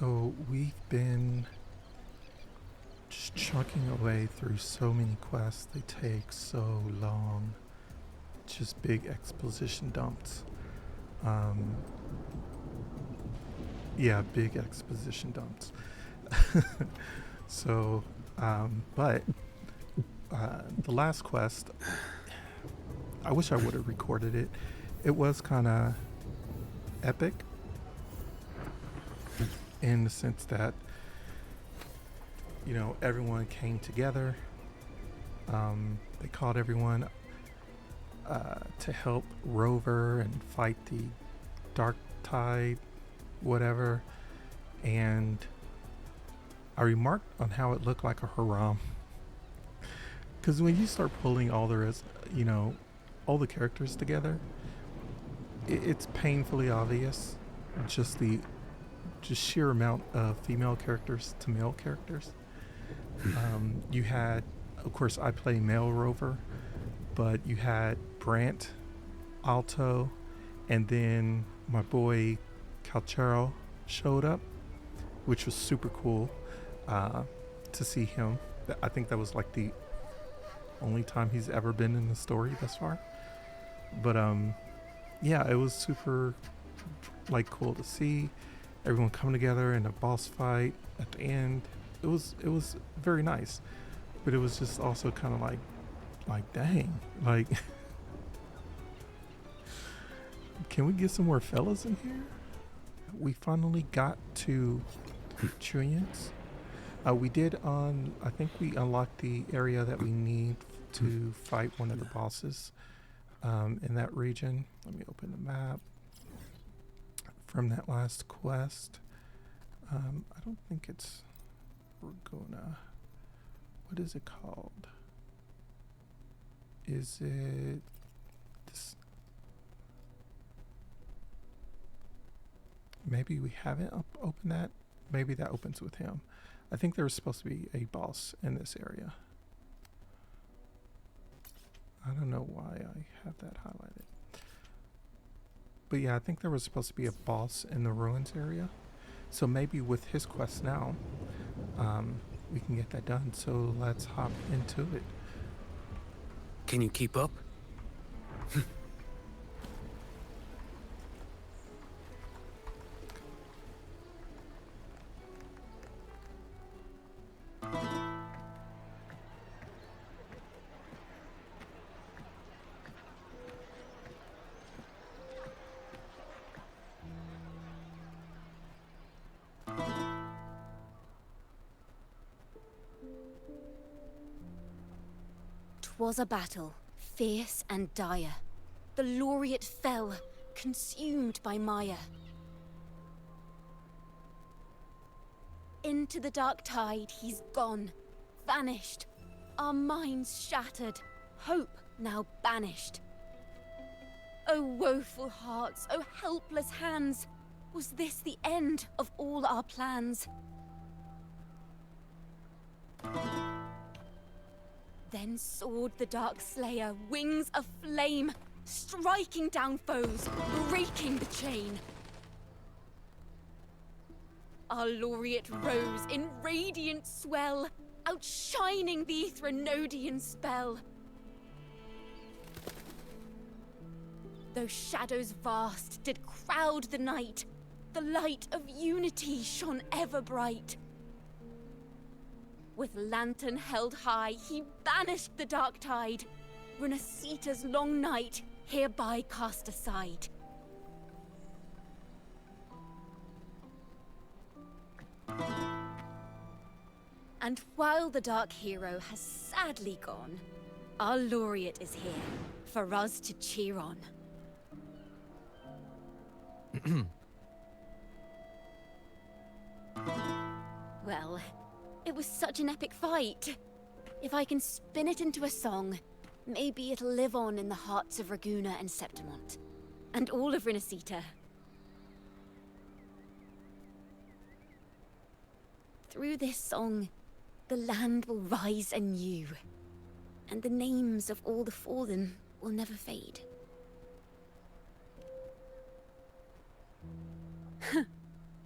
So we've been just chugging away through so many quests. They take so long. Just big exposition dumps. Um, yeah, big exposition dumps. so, but the last quest, I wish I would have recorded it. It was kind of epic in the sense that, everyone came together. They called everyone to help Rover and fight the Dark Tide, whatever. And I remarked on how it looked like a haram. Because when you start pulling all all the characters together, it's painfully obvious just sheer amount of female characters to male characters. You had, of course, I play male Rover, but you had Brant, Alto, and then my boy Calchero showed up, which was super cool to see him. I think that was like the only time he's ever been in the story thus far. But yeah, it was super cool to see everyone come together in a boss fight at the end. It was very nice, but it was just also kind of like dang, can we get some more fellas in here? We finally got to Qiuyuan's. We did I think we unlocked the area that we need to fight one of the bosses in that region. Let me open the map from that last quest. I don't think it's Ragona. What is it called? Is it this? Maybe we haven't opened that. Maybe that opens with him. I think there was supposed to be a boss in this area. I don't know why I have that highlighted. But yeah, I think there was supposed to be a boss in the ruins area. So maybe with his quest now, we can get that done. So let's hop into it. Can you keep up? Was a battle, fierce and dire. The laureate fell, consumed by mire. Into the dark tide he's gone, vanished. Our minds shattered, hope now banished. O woeful hearts, O helpless hands, was this the end of all our plans? Then soared the Dark Slayer, wings aflame, striking down foes, breaking the chain. Our laureate rose in radiant swell, outshining the Threnodian spell. Though shadows vast did crowd the night, the light of unity shone ever bright. With lantern held high, he banished the dark tide. Renacita's long night hereby cast aside. And while the dark hero has sadly gone, our laureate is here for us to cheer on. Well, it was such an epic fight. If I can spin it into a song, maybe it'll live on in the hearts of Raguna and Septimont, and all of Renacita. Through this song, the land will rise anew, and the names of all the fallen will never fade.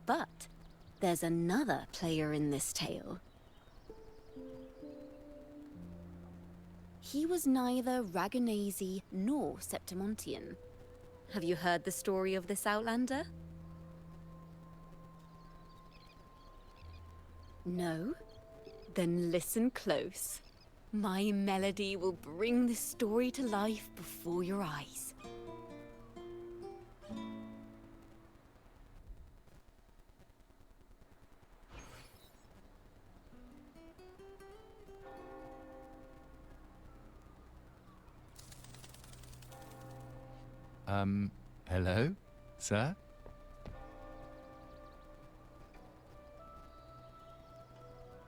But there's another player in this tale. He was neither Ragonese nor Septimontian. Have you heard the story of this outlander? No? Then listen close. My melody will bring this story to life before your eyes. Hello, sir?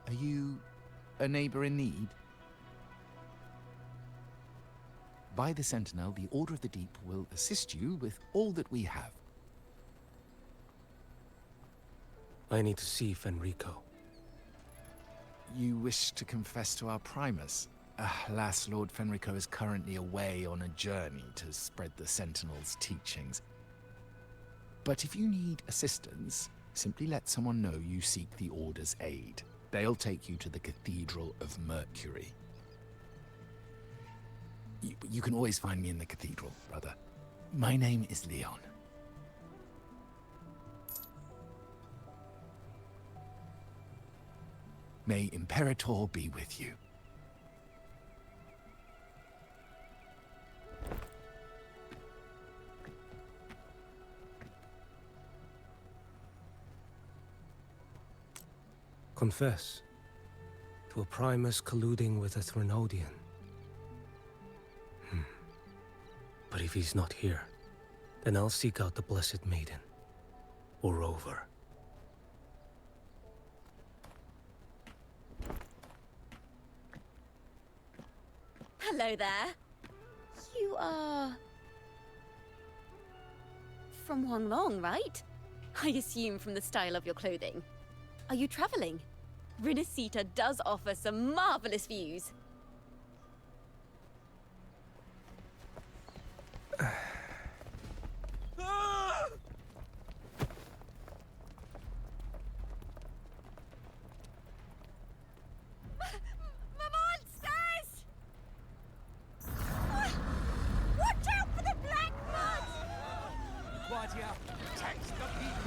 Are you a neighbor in need? By the Sentinel, the Order of the Deep will assist you with all that we have. I need to see Fenrico. You wish to confess to our Primus? Alas, Lord Fenrico is currently away on a journey to spread the Sentinel's teachings. But if you need assistance, simply let someone know you seek the Order's aid. They'll take you to the Cathedral of Mercury. You can always find me in the Cathedral, brother. My name is Leon. May Imperator be with you. Confess to a Primus colluding with a Threnodian. But if he's not here, then I'll seek out the Blessed Maiden, or Rover. Hello there. You are... from Huanglong, right? I assume from the style of your clothing. Are you traveling? Rinasita does offer some marvelous views.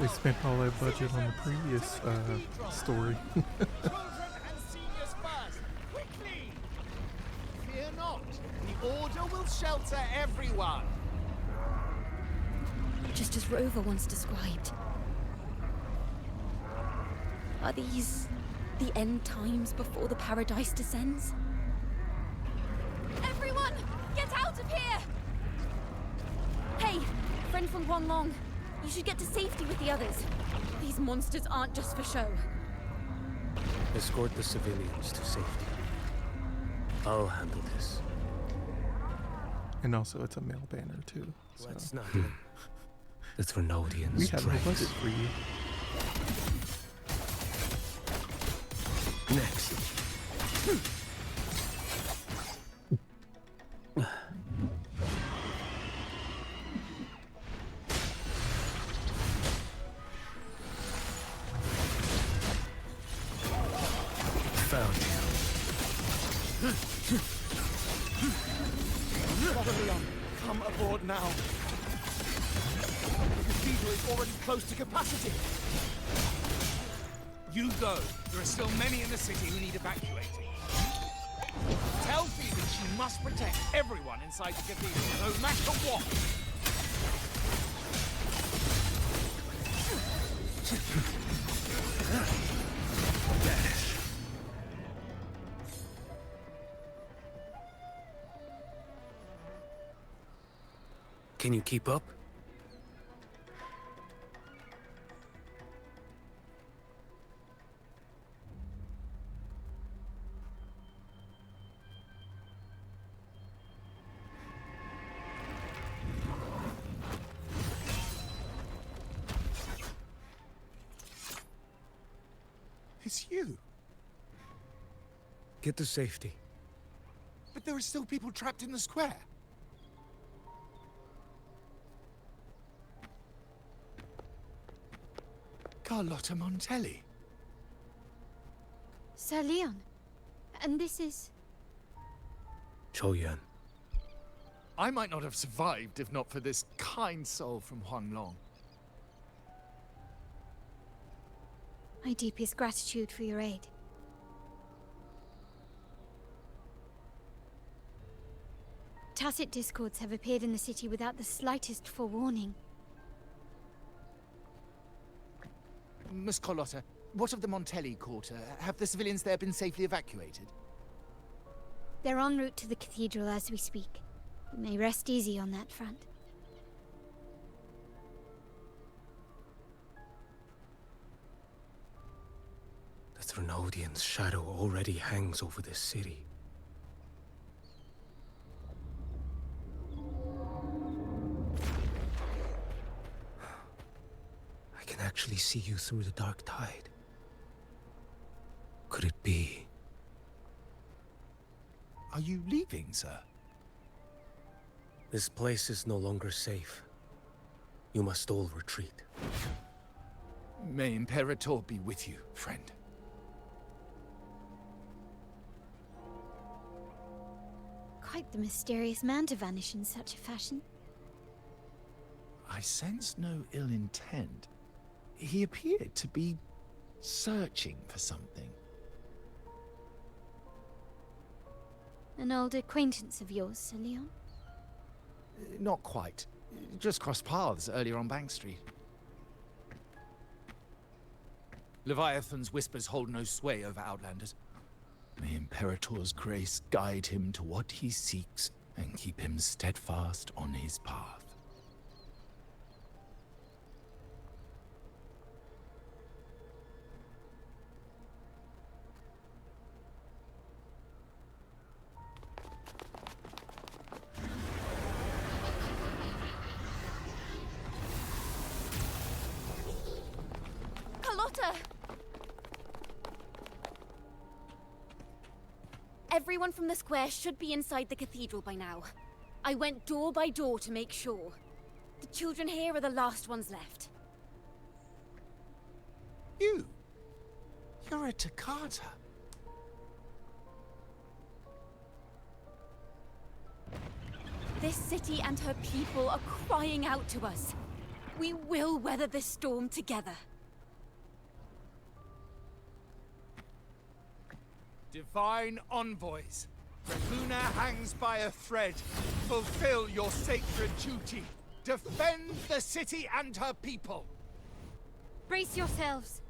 They spent all that budget on the previous story. Children and seniors first, quickly! Fear not, the Order will shelter everyone. Just as Rover once described. Are these the end times before the paradise descends? Everyone, get out of here! Hey, friend from Huanglong. You should get to safety with the others. These monsters aren't just for show. Escort the civilians to safety. I'll handle this. And also, it's a mail banner, too. So. Let's not let the Threnodians We have no dregs. budget for you. Next. Found you. Brother Leon, come aboard now. The cathedral is already close to capacity. You go. There are still many in the city who need evacuating. Tell Phoebe she must protect everyone inside the cathedral, no matter what. Can you keep up? It's you. Get to safety. But there are still people trapped in the square. Carlotta Montelli. Sir Leon. And this is... Qiuyuan. I might not have survived if not for this kind soul from Huanglong. My deepest gratitude for your aid. Tacit discords have appeared in the city without the slightest forewarning. Miss Carlotta, what of the Montelli quarter? Have the civilians there been safely evacuated? They're en route to the cathedral as we speak. You may rest easy on that front. The Threnodian's shadow already hangs over this city. I can actually see you through the dark tide. Could it be? Are you leaving, sir? This place is no longer safe. You must all retreat. May Imperator be with you, friend. Quite the mysterious man to vanish in such a fashion. I sense no ill intent. He appeared to be searching for something. An old acquaintance of yours, Sir Leon? Not quite. Just crossed paths earlier on Bank Street. Leviathan's whispers hold no sway over Outlanders. May Imperator's grace guide him to what he seeks and keep him steadfast on his path. Carlotta! Everyone from the square should be inside the cathedral by now. I went door by door to make sure. The children here are the last ones left. You're a Toccata. This city and her people are crying out to us. We will weather this storm together. Divine envoys, Luna hangs by a thread. Fulfill your sacred duty. Defend the city and her people. Brace yourselves.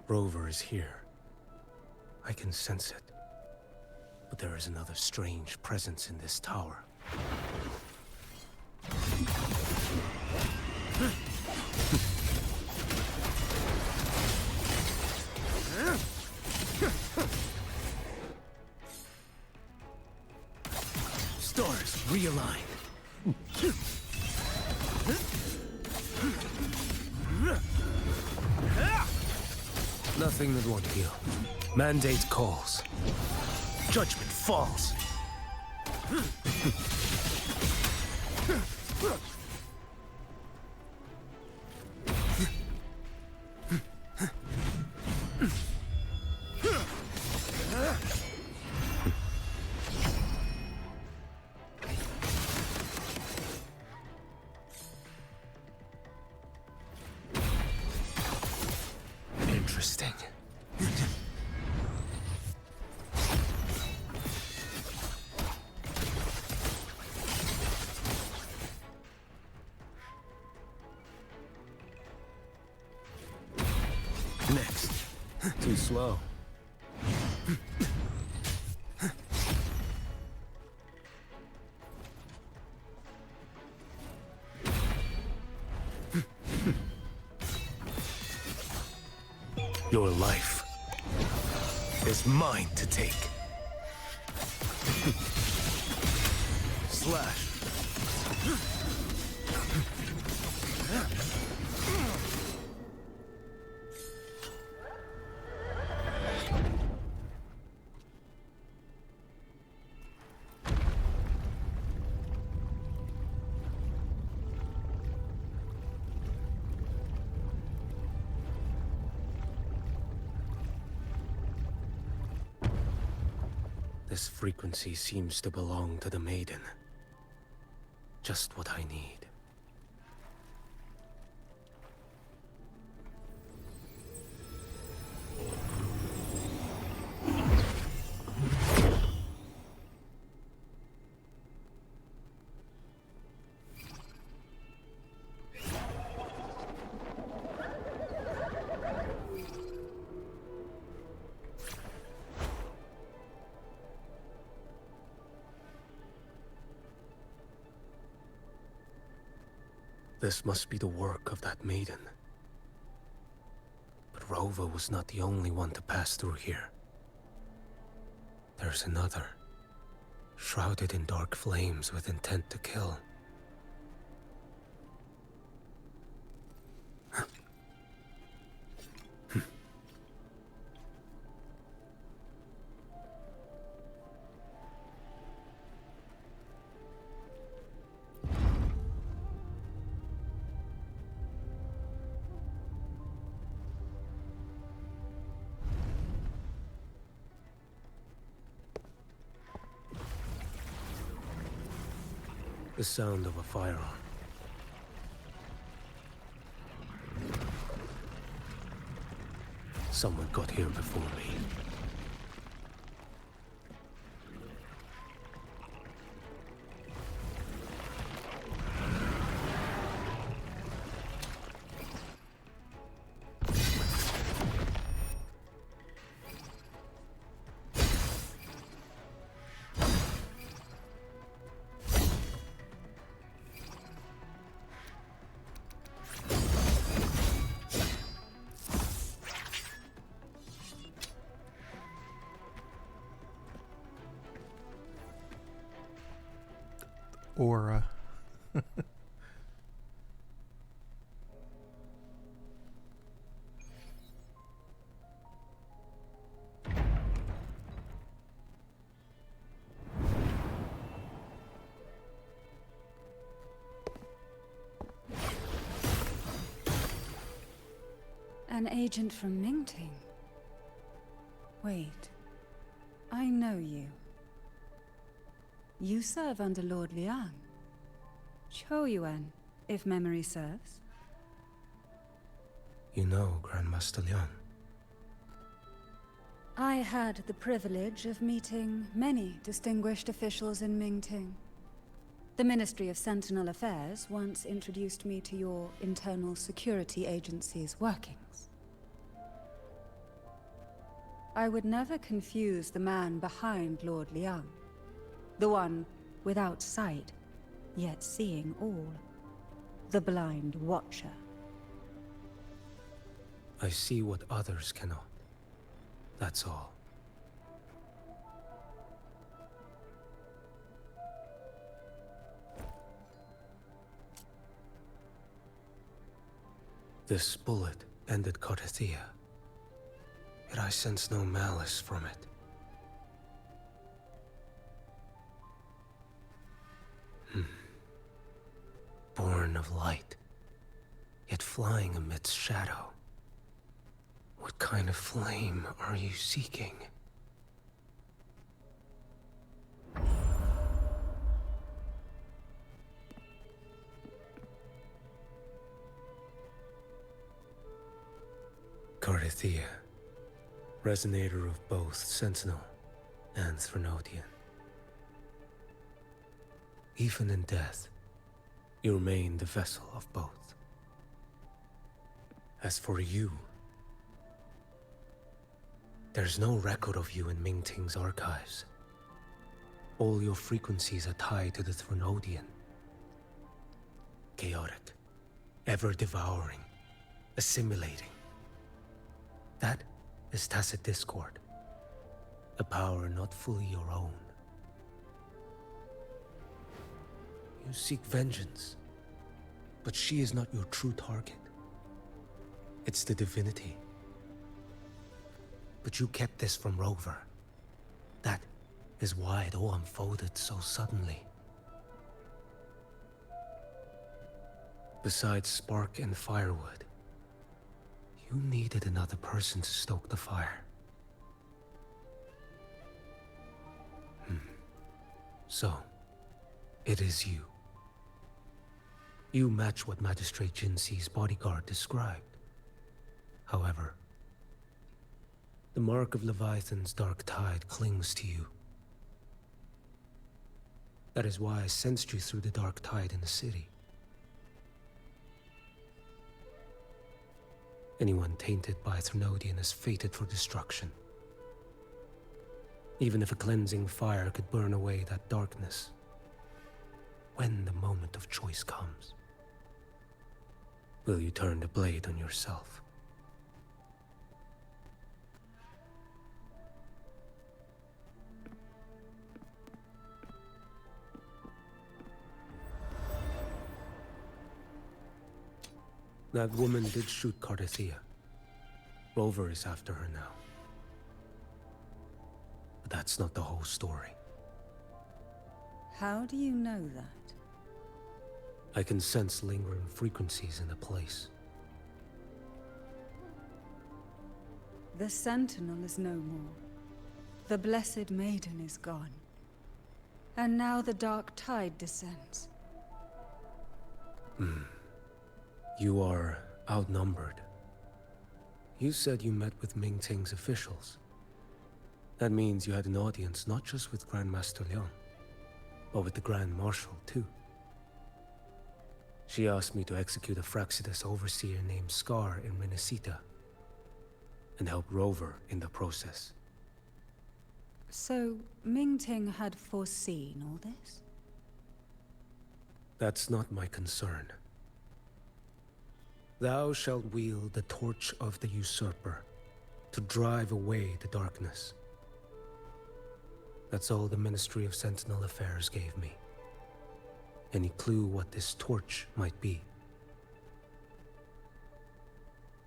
Rover is here. I can sense it. But there is another strange presence in this tower. Stars realign. Nothing that won't heal. Mandate calls. Judgment falls. Interesting. Next. Too slow. Your life is mine to take. flash. This frequency seems to belong to the maiden. Just what I need. This must be the work of that maiden. But Rover was not the only one to pass through here. There's another, shrouded in dark flames with intent to kill. The sound of a firearm. Someone got here before me. Aura. An agent from Mingting? Wait. I know you. You serve under Lord Liang. Qiuyuan, if memory serves. You know Grandmaster Liang. I had the privilege of meeting many distinguished officials in Mingting. The Ministry of Sentinel Affairs once introduced me to your internal security agency's workings. I would never confuse the man behind Lord Liang. The one without sight, yet seeing all. The blind watcher. I see what others cannot. That's all. This bullet ended Carthia, yet I sense no malice from it. Born of light, yet flying amidst shadow. What kind of flame are you seeking? Carthia, resonator of both Sentinel and Threnodian. Even in death, you remain the vessel of both. As for you, there's no record of you in Mingting's archives. All your frequencies are tied to the Threnodian. Chaotic, ever-devouring, assimilating. That is tacit discord, a power not fully your own. You seek vengeance, but she is not your true target. It's the divinity. But you kept this from Rover. That is why it all unfolded so suddenly. Besides spark and firewood, you needed another person to stoke the fire. So, it is you. You match what Magistrate Jinxi's bodyguard described. However, the mark of Leviathan's dark tide clings to you. That is why I sensed you through the dark tide in the city. Anyone tainted by Thrunodian is fated for destruction. Even if a cleansing fire could burn away that darkness, when the moment of choice comes, will you turn the blade on yourself? That woman did shoot Cardathia. Rover is after her now. But that's not the whole story. How do you know that? I can sense lingering frequencies in the place. The Sentinel is no more. The Blessed Maiden is gone. And now the dark tide descends. You are outnumbered. You said you met with Mingting's officials. That means you had an audience not just with Grandmaster Liang, but with the Grand Marshal too. She asked me to execute a Fraxidus overseer named Scar in Renacita, and help Rover in the process. So, Mingting had foreseen all this? That's not my concern. Thou shalt wield the torch of the usurper to drive away the darkness. That's all the Ministry of Sentinel Affairs gave me. Any clue what this torch might be?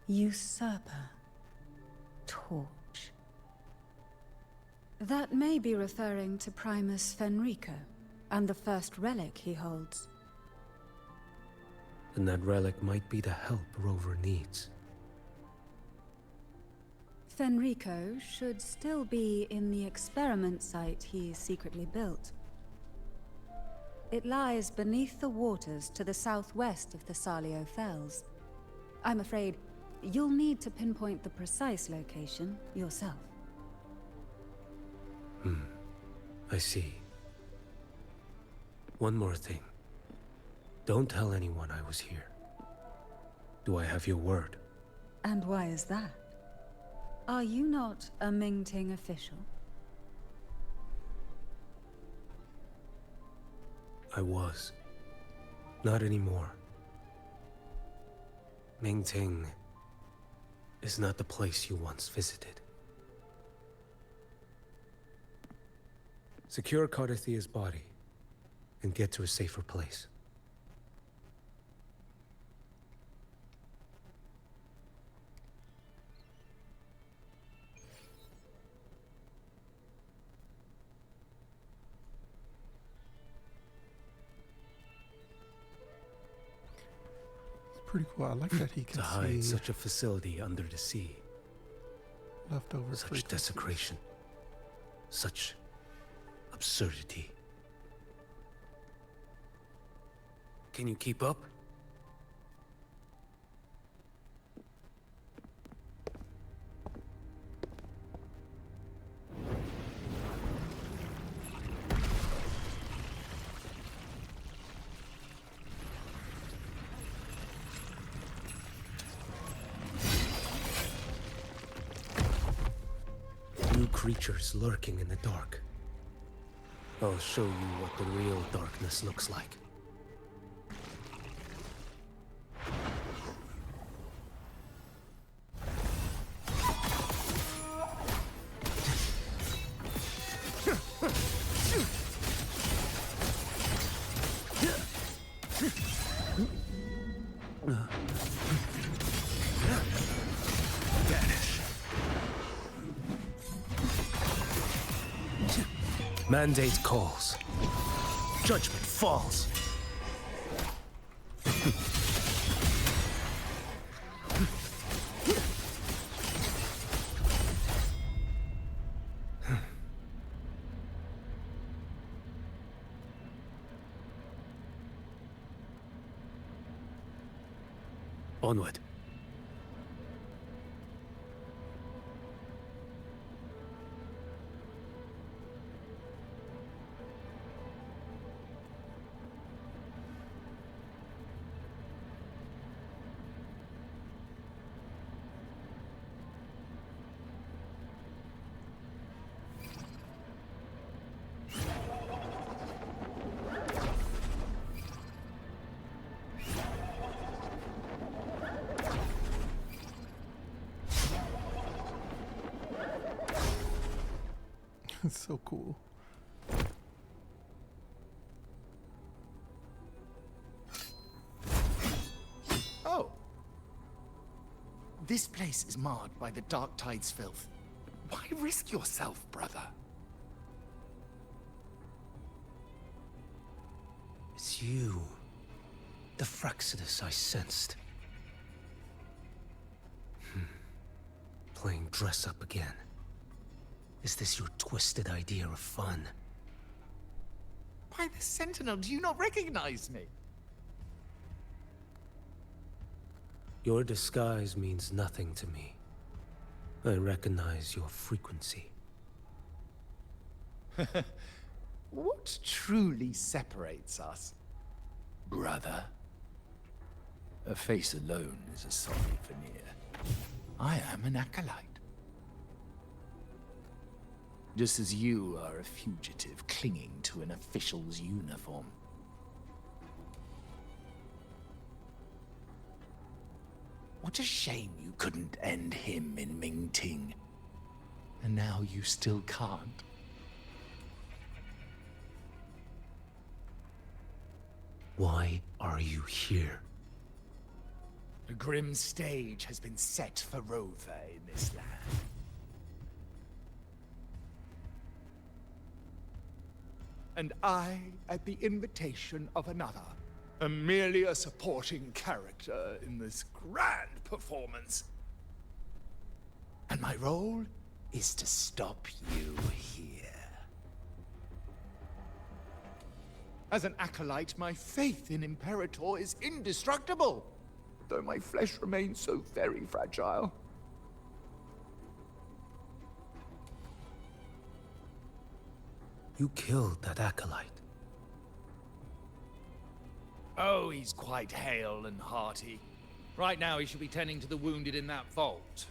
Usurper. Torch. That may be referring to Primus Fenrico, and the first relic he holds. And that relic might be the help Rover needs. Fenrico should still be in the experiment site he secretly built. It lies beneath the waters to the southwest of the Salio Fells. I'm afraid you'll need to pinpoint the precise location yourself. I see. One more thing. Don't tell anyone I was here. Do I have your word? And why is that? Are you not a Mingting official? I was. Not anymore. Mingting is not the place you once visited. Secure Cardathia's body and get to a safer place. Pretty cool. I like that he To can hide see such a facility under the sea. leftover Such frequencies. desecration. Such absurdity. Can you keep up? New creatures lurking in the dark. I'll show you what the real darkness looks like. Vanish. Mandate calls. Judgment falls. Onward. It's so cool. Oh. This place is marred by the Dark Tide's filth. Why risk yourself, brother? It's you. The Fraxidus I sensed. Playing dress up again. Is this your twisted idea of fun? Why, the Sentinel, do you not recognize me? Your disguise means nothing to me. I recognize your frequency. What truly separates us, brother? A face alone is a solid veneer. I am an acolyte. Just as you are a fugitive clinging to an official's uniform. What a shame you couldn't end him in Mingting. And now you still can't. Why are you here? A grim stage has been set for Rover in this land. And I, at the invitation of another, am merely a supporting character in this grand performance. And my role is to stop you here. As an acolyte, my faith in Imperator is indestructible, though my flesh remains so very fragile. You killed that acolyte. Oh, he's quite hale and hearty. Right now, he should be tending to the wounded in that vault.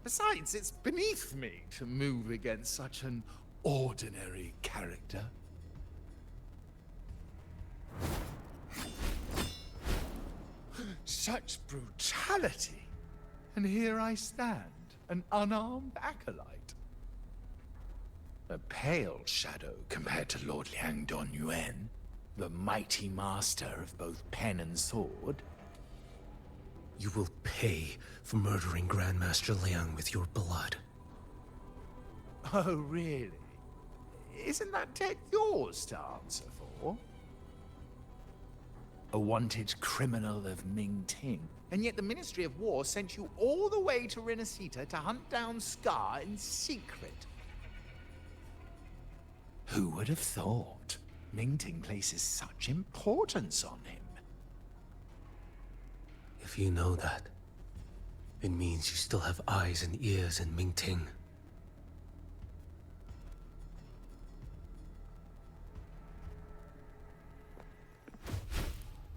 Besides, it's beneath me to move against such an ordinary character. Such brutality! And here I stand, an unarmed acolyte. A pale shadow compared to Lord Liang Donyuan, the mighty master of both pen and sword. You will pay for murdering Grandmaster Liang with your blood. Oh, really? Isn't that tech yours to answer for? A wanted criminal of Mingting. And yet the Ministry of War sent you all the way to Renacita to hunt down Scar in secret. Who would have thought? Mingting places such importance on him. If you know that, it means you still have eyes and ears in Mingting.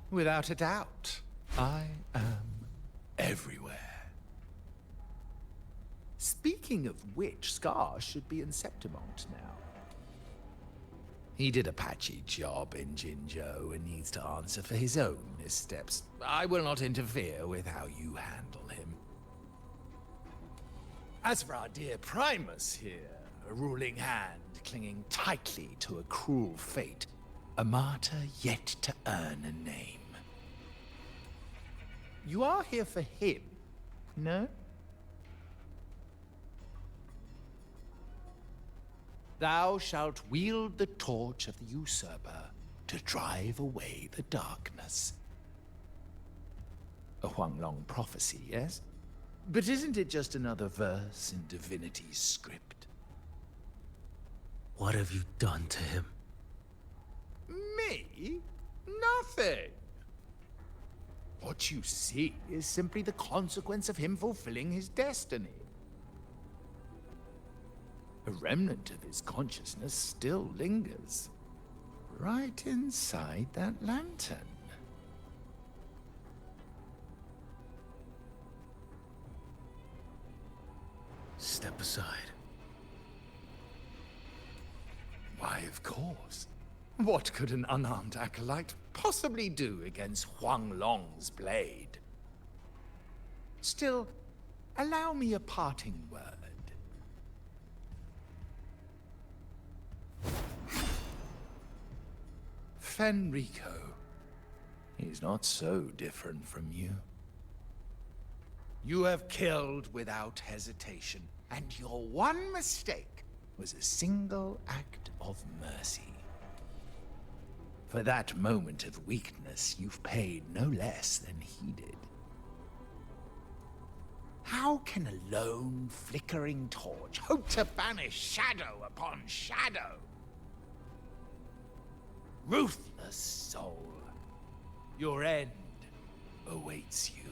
Without a doubt, I am everywhere. Speaking of which, Scar should be in Septimont now. He did a patchy job in Jinzhou and needs to answer for his own missteps. I will not interfere with how you handle him. As for our dear Primus here, a ruling hand clinging tightly to a cruel fate, A martyr yet to earn a name. You are here for him, no? Thou shalt wield the torch of the usurper to drive away the darkness. A Huanglong prophecy, yes? But isn't it just another verse in divinity's script? What have you done to him? Me? Nothing. What you see is simply the consequence of him fulfilling his destiny. A remnant of his consciousness still lingers, right inside that lantern. Step aside. Why, of course. What could an unarmed acolyte possibly do against Huanglong's blade? Still, allow me a parting word. Fenrico, he's not so different from you. You have killed without hesitation, and your one mistake was a single act of mercy. For that moment of weakness, you've paid no less than he did. How can a lone, flickering torch hope to banish shadow upon shadow? Ruthless soul, your end awaits you.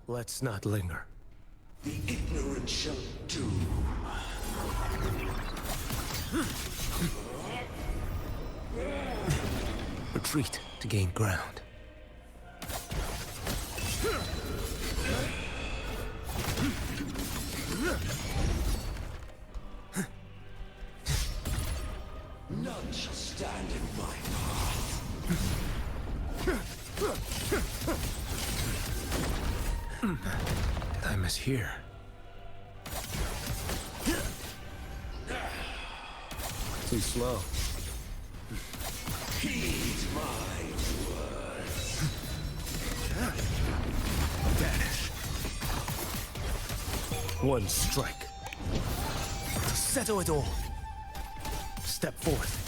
Let's not linger. The ignorant shall do. Retreat to gain ground. None shall stand in my path. Did I mishear? Too slow. Heed my words. Vanish. One strike. To settle it all. Step forth.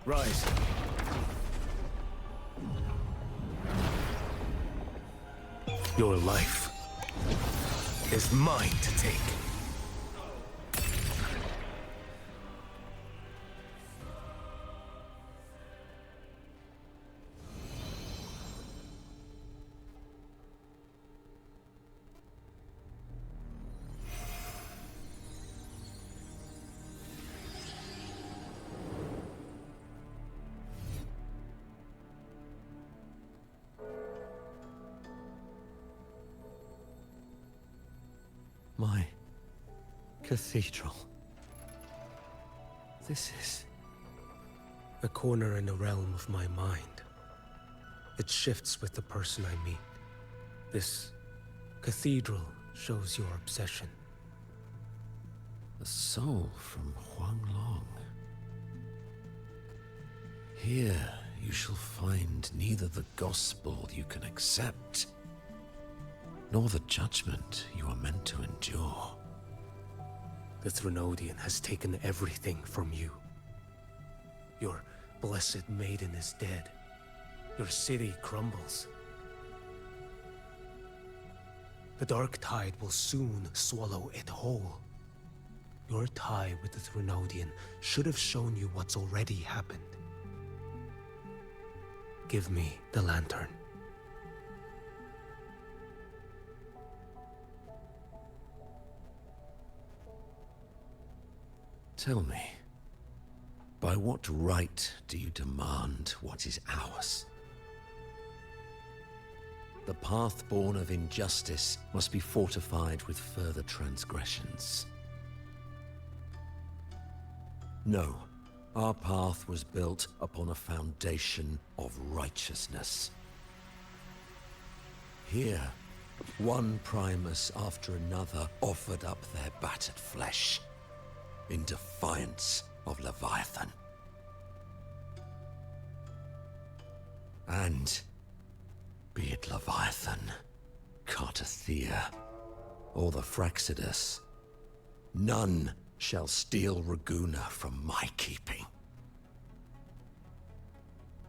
Rise. Your life is mine to take. My cathedral. This is... A corner in the realm of my mind. It shifts with the person I meet. This cathedral shows your obsession. a soul from Huanglong. Here you shall find neither the gospel you can accept, nor the judgment you are meant to endure. The Threnodian has taken everything from you. Your blessed maiden is dead. Your city crumbles. The dark tide will soon swallow it whole. Your tie with the Threnodian should have shown you what's already happened. Give me the lantern. Tell me, by what right do you demand what is ours? the path born of injustice must be fortified with further transgressions. No, our path was built upon a foundation of righteousness. Here, one Primus after another offered up their battered flesh in defiance of Leviathan. And be it Leviathan, Cartathea, or the Fraxidus, none shall steal Raguna from my keeping.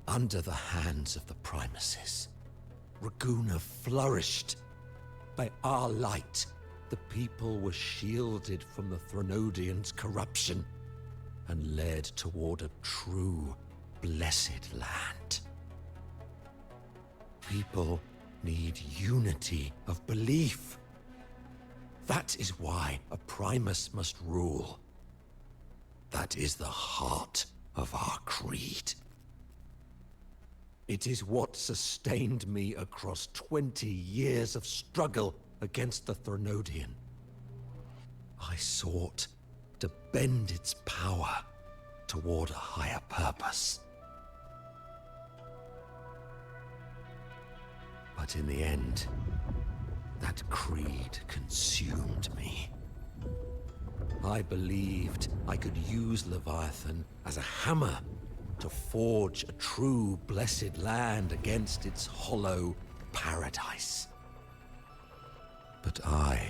Under the hands of the Primuses, Raguna flourished. By our light, the people were shielded from the Threnodians' corruption and led toward a true, blessed land. People need unity of belief. That is why a Primus must rule. That is the heart of our creed. It is what sustained me across 20 years of struggle against the Threnodian. I sought to bend its power toward a higher purpose. But in the end, that creed consumed me. I believed I could use Leviathan as a hammer to forge a true blessed land against its hollow paradise. But I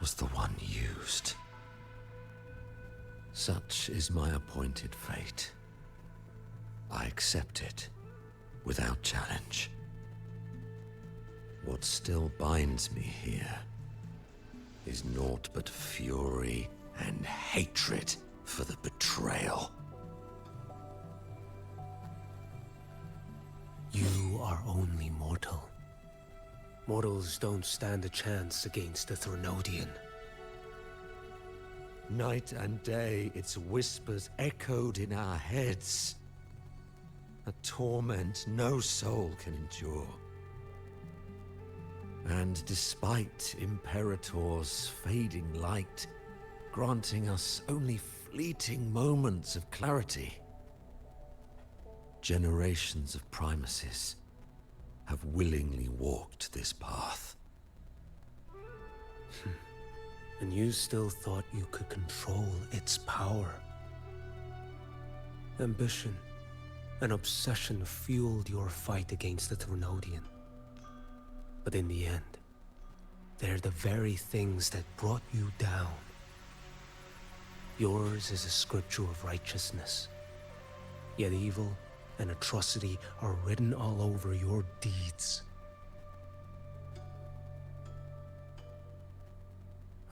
was the one used. Such is my appointed fate. I accept it without challenge. What still binds me here is naught but fury and hatred for the betrayal. You are only mortal. Mortals don't stand a chance against the Threnodian. Night and day, its whispers echoed in our heads. A torment no soul can endure. And despite Imperator's fading light, granting us only fleeting moments of clarity, generations of Primuses have willingly walked this path. And you still thought you could control its power. Ambition and obsession fueled your fight against the Threnodian. But in the end, they're the very things that brought you down. Yours is a scripture of righteousness, yet evil and atrocity are written all over your deeds.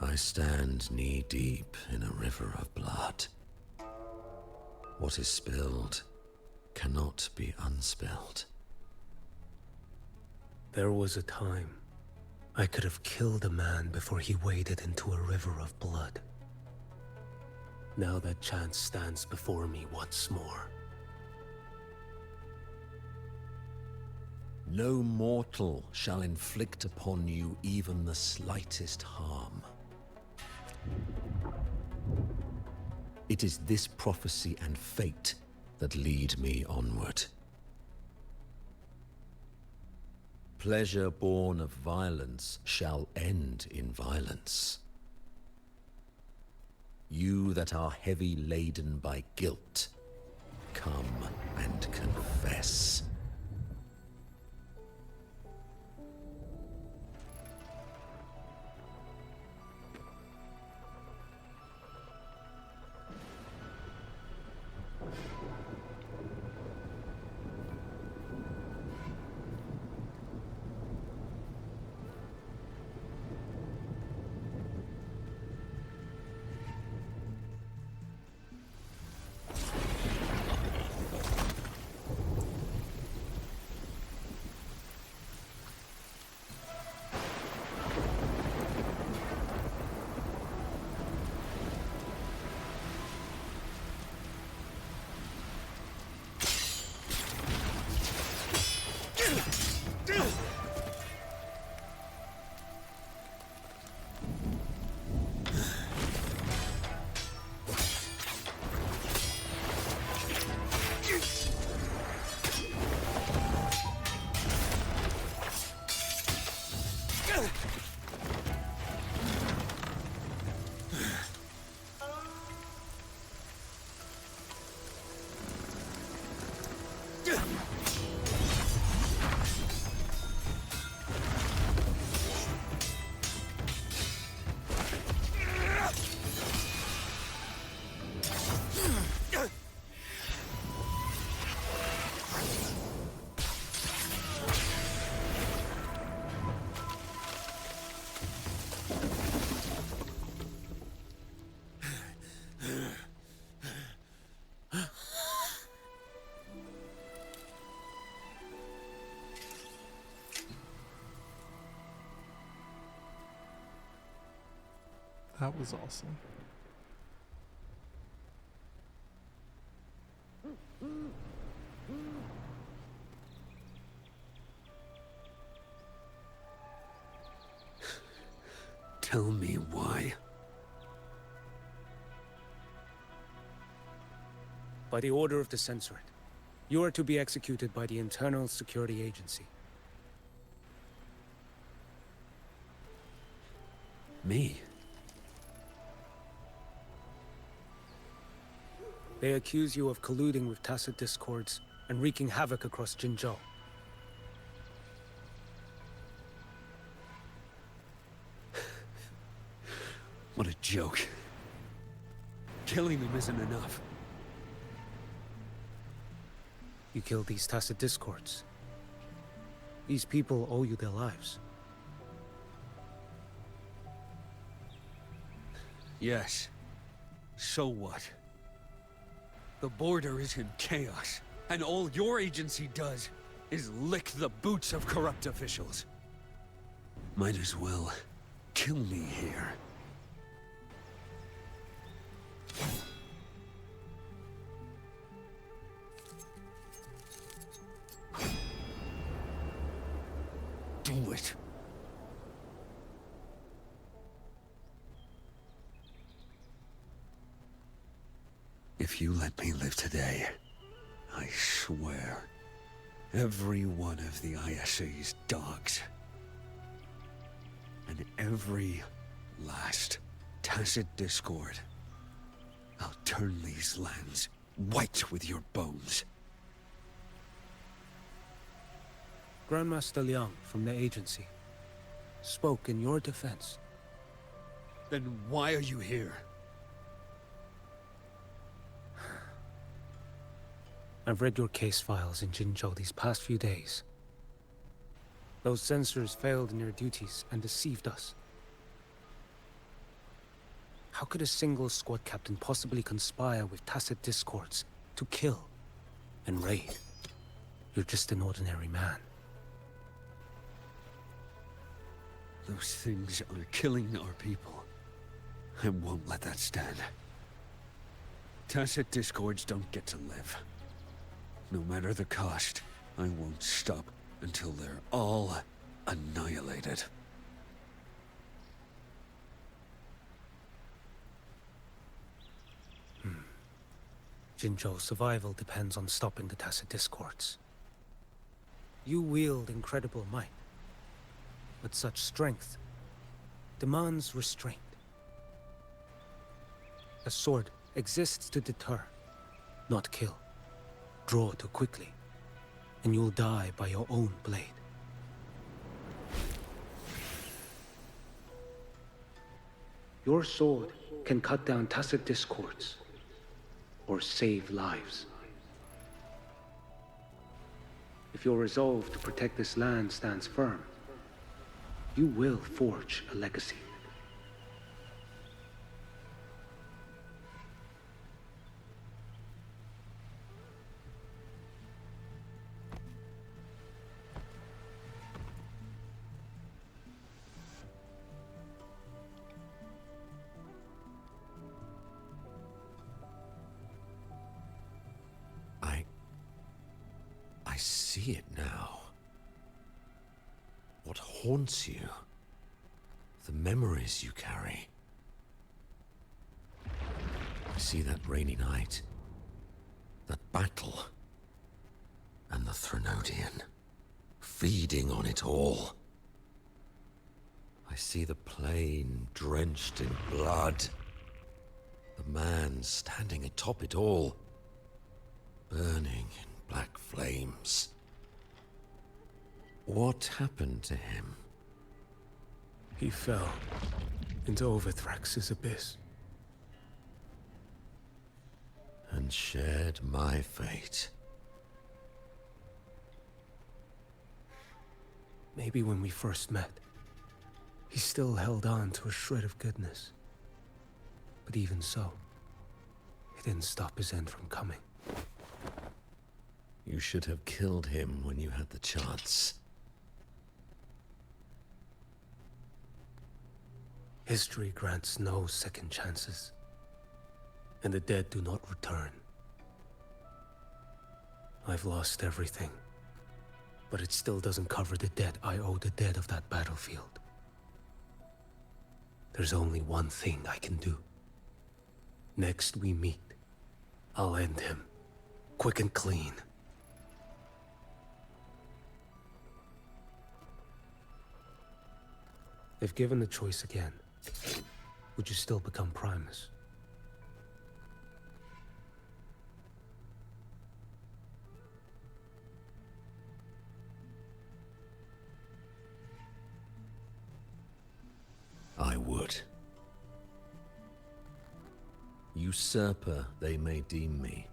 I stand knee-deep in a river of blood. What is spilled cannot be unspilled. There was a time I could have killed a man before he waded into a river of blood. Now that chance stands before me once more. No mortal shall inflict upon you even the slightest harm. It is this prophecy and fate that lead me onward. Pleasure born of violence shall end in violence. You that are heavy laden by guilt, come and confess. That was awesome. Tell me why. By the order of the Censorate, you are to be executed by the Internal Security Agency. Me? They accuse you of colluding with tacit discords and wreaking havoc across Jinzhou. What a joke. Killing them isn't enough. You killed these tacit discords. These people owe you their lives. Yes. So what? The border is in chaos, and all your agency does is lick the boots of corrupt officials. Might as well kill me here. Do it. If you let me live today, I swear, every one of the ISA's dogs, and every last tacit discord, I'll turn these lands white with your bones. Grandmaster Liang from the agency spoke in your defense. Then why are you here? I've read your case files in Jinzhou these past few days. Those censors failed in their duties and deceived us. How could a single squad captain possibly conspire with tacit discords to kill and raid? You're just an ordinary man. Those things are killing our people. I won't let that stand. Tacit discords don't get to live. No matter the cost, I won't stop until they're all annihilated. Jinzhou's survival depends on stopping the tacit discords. You wield incredible might, but such strength demands restraint. A sword exists to deter, not kill. Draw too quickly, and you'll die by your own blade. Your sword can cut down tacit discords, or save lives. If your resolve to protect this land stands firm, you will forge a legacy. I see it now. What haunts you? The memories you carry. I see that rainy night, that battle, and the Threnodian, feeding on it all. I see the plain drenched in blood, the man standing atop it all, burning in black flames. What happened to him? He fell into Overthrax's abyss. And shared my fate. Maybe when we first met, he still held on to a shred of goodness. But even so, it didn't stop his end from coming. You should have killed him when you had the chance. History grants no second chances, and the dead do not return. I've lost everything, but it still doesn't cover the debt I owe the dead of that battlefield. There's only one thing I can do. Next we meet, I'll end him, quick and clean. If given the choice again, would you still become Primus? I would. Usurper they may deem me,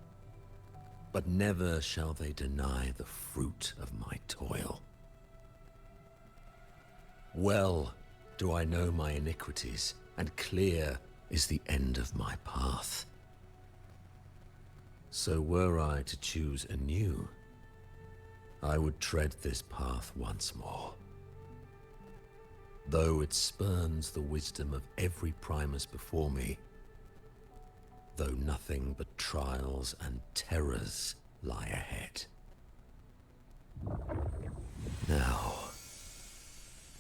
but never shall they deny the fruit of my toil. Well do I know my iniquities, and clear is the end of my path. So were I to choose anew, I would tread this path once more. Though it spurns the wisdom of every Primus before me, though nothing but trials and terrors lie ahead. Now,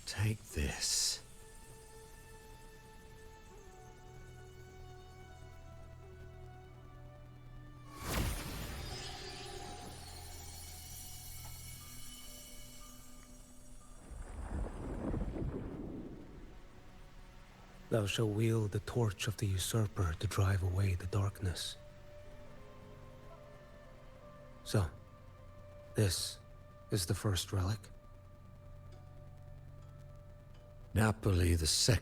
take this. Thou shalt wield the torch of the usurper to drive away the darkness. So, this is the first relic? Napoli II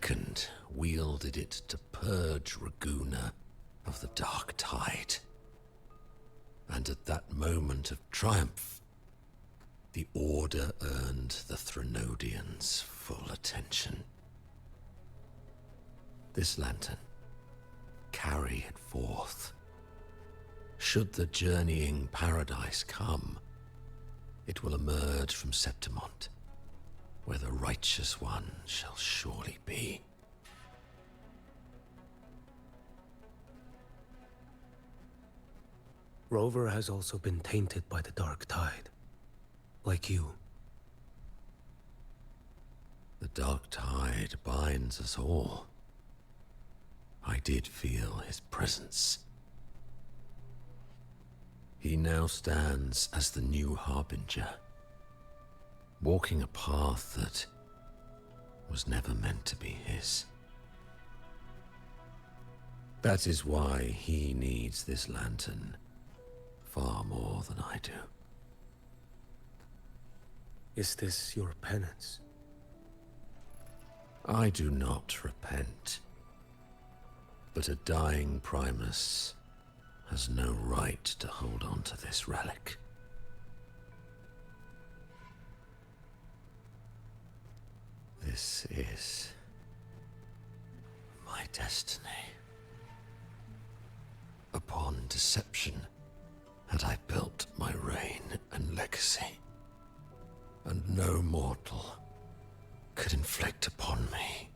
wielded it to purge Raguna of the dark tide. And at that moment of triumph, the Order earned the Threnodians full attention. This lantern, carry it forth. Should the journeying paradise come, it will emerge from Septimont, where the righteous one shall surely be. Rover has also been tainted by the dark tide, like you. The dark tide binds us all. I did feel his presence. He now stands as the new Harbinger, walking a path that was never meant to be his. That is why he needs this lantern far more than I do. Is this your penance? I do not repent. But a dying Primus has no right to hold on to this relic. This is my destiny. Upon deception had I built my reign and legacy, and no mortal could inflict upon me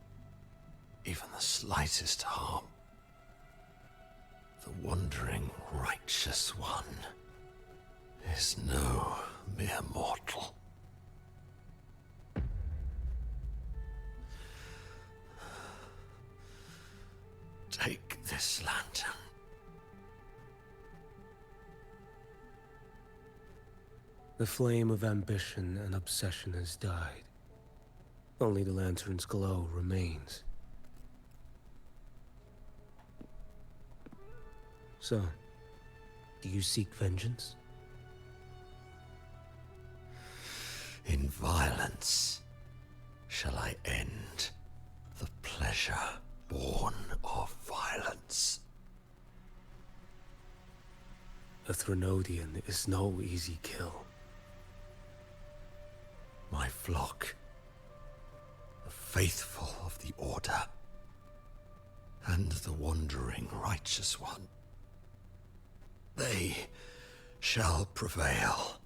even the slightest harm. The wandering righteous one is no mere mortal. Take this lantern. The flame of ambition and obsession has died. Only the lantern's glow remains. So, do you seek vengeance? In violence shall I end the pleasure born of violence. A Threnodian is no easy kill. My flock, the faithful of the Order, and the wandering righteous one, they shall prevail.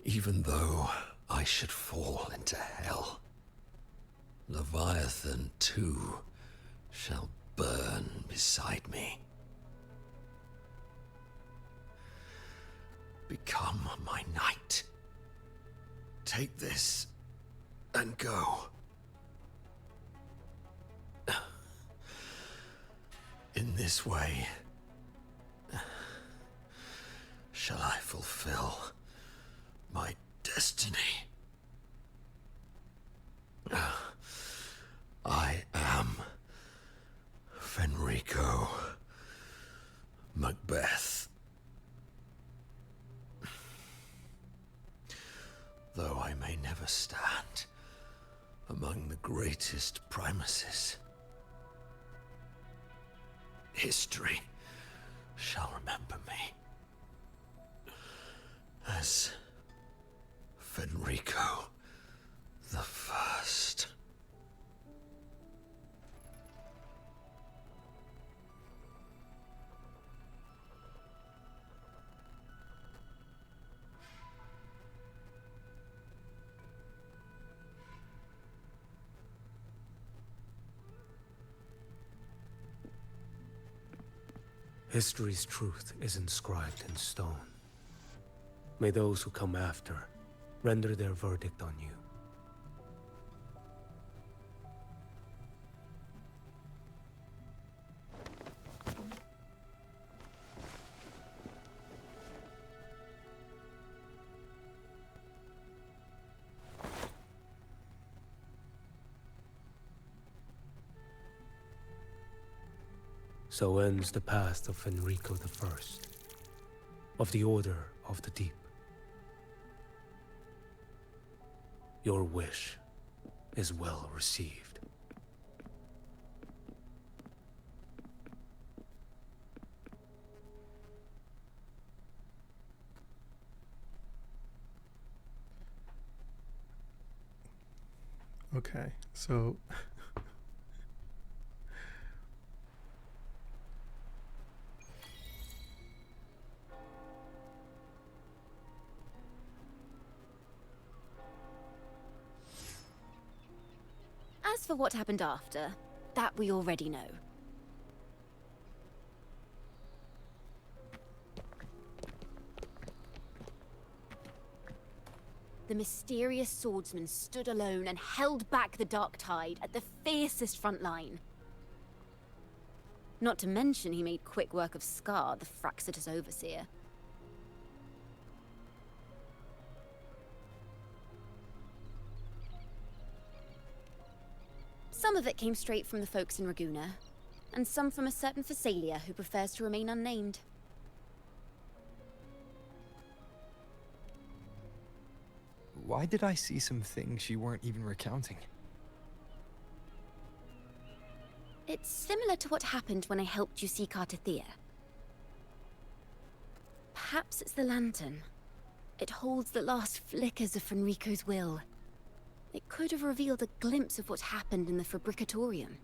Even though I should fall into hell. Leviathan too shall burn beside me. Become my knight. Take this and go. In this way, shall I fulfill my destiny. I am Fenrico Macbeth. Though I may never stand among the greatest primuses, history shall remember me as Fenrico the First. History's truth is inscribed in stone. May those who come after render their verdict on you. So ends the path of Fenrico the First, of the Order of the Deep. Your wish is well received. Okay, so As for what happened after, that we already know. The mysterious swordsman stood alone and held back the dark tide at the fiercest front line. Not to mention he made quick work of Scar, the Fraxitous overseer. Some of it came straight from the folks in Raguna, and some from a certain Phasalia who prefers to remain unnamed. Why did I see some things you weren't even recounting? It's similar to what happened when I helped you seek Artathea. Perhaps it's the lantern. It holds the last flickers of Fenrico's will. It could have revealed a glimpse of what happened in the Fabricatorium.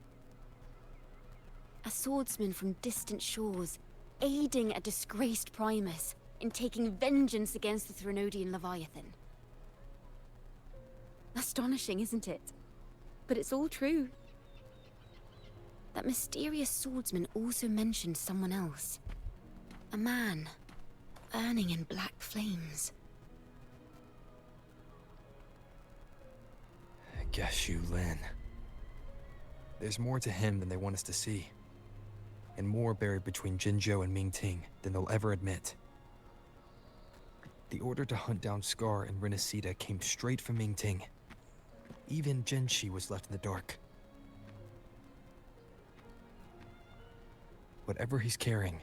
A swordsman from distant shores, aiding a disgraced Primus in taking vengeance against the Threnodian Leviathan. Astonishing, isn't it? But it's all true. That mysterious swordsman also mentioned someone else. A man, burning in black flames. Guess you, Lin. There's more to him than they want us to see. And more buried between Jinzhou and Mingting than they'll ever admit. The order to hunt down Scar and Renacita came straight from Mingting. Even Jinshi was left in the dark. Whatever he's carrying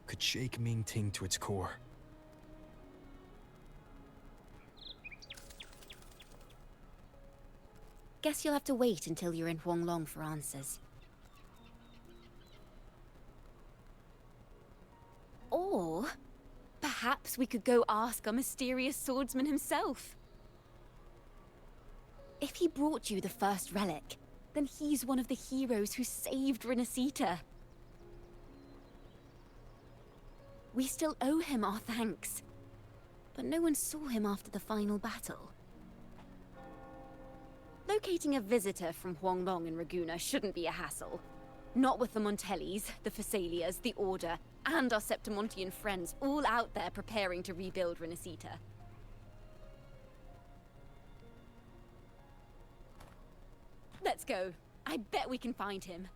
could shake Mingting to its core. Guess you'll have to wait until you're in Huanglong for answers. Or perhaps we could go ask our mysterious swordsman himself. If he brought you the first relic, then he's one of the heroes who saved Renacita. We still owe him our thanks, but no one saw him after the final battle. Locating a visitor from Huanglong and Raguna shouldn't be a hassle. Not with the Montellis, the Phassalias, the Order, and our Septimontian friends all out there preparing to rebuild Renacita. Let's go. I bet we can find him.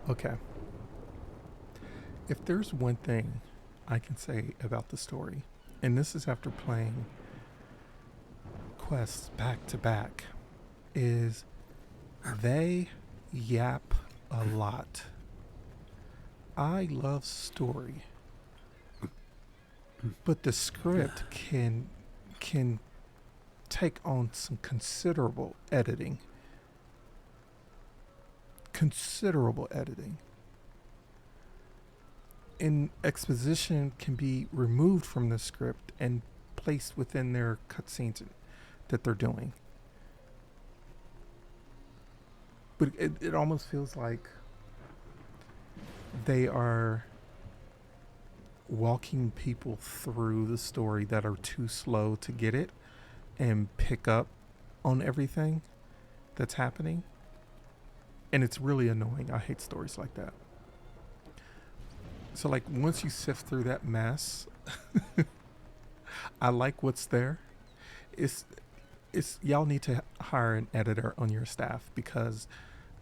Okay. If there's one thing I can say about the story, and this is after playing quests back to back, is they yap a lot. I love story, but the script can take on some considerable editing. And exposition can be removed from the script and placed within their cutscenes that they're doing. But it almost feels like they are walking people through the story that are too slow to get it and pick up on everything that's happening. And it's really annoying. I hate stories like that. So like once you sift through that mess, I like what's there. It's y'all need to hire an editor on your staff, because